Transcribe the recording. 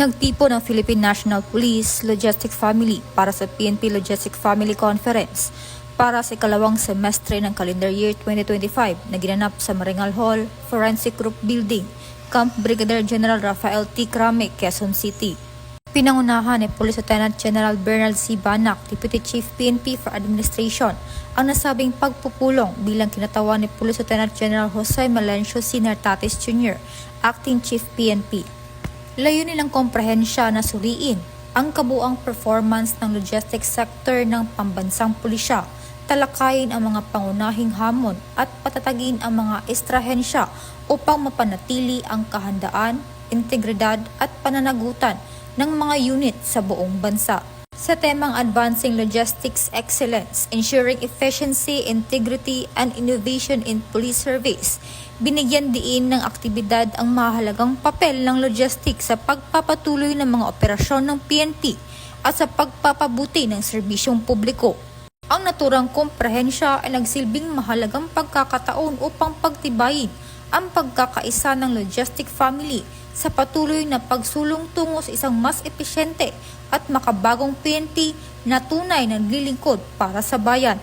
Nagtipon ng Philippine National Police Logistic Family para sa PNP Logistic Family Conference para sa ikalawang semestre ng calendar year 2025 na ginanap sa Maringal Hall, Forensic Group Building, Camp Brigadier General Rafael T. Crame, Quezon City. Pinangunahan ni Police Lieutenant General Bernard C. Banac, Deputy Chief PNP for Administration, ang nasabing pagpupulong bilang kinatawan ni Police Lieutenant General Jose Melencio C. Nartates Jr., Acting Chief PNP. Layunin ng komprehensya na suriin ang kabuang performance ng logistics sector ng pambansang pulisya, talakayin ang mga pangunahing hamon at patatagin ang mga estrahensya upang mapanatili ang kahandaan, integridad at pananagutan ng mga unit sa buong bansa. Sa temang Advancing Logistics Excellence, Ensuring Efficiency, Integrity, and Innovation in Police Service, binigyan diin ng aktibidad ang mahalagang papel ng logistics sa pagpapatuloy ng mga operasyon ng PNP at sa pagpapabuti ng serbisyong publiko. Ang naturang komprehensya ay nagsilbing mahalagang pagkakataon upang pagtibayin ang pagkakaisa ng logistic family sa patuloy na pagsulong tungo sa isang mas epesyente at makabagong PNP na tunay na naglilingkod para sa bayan.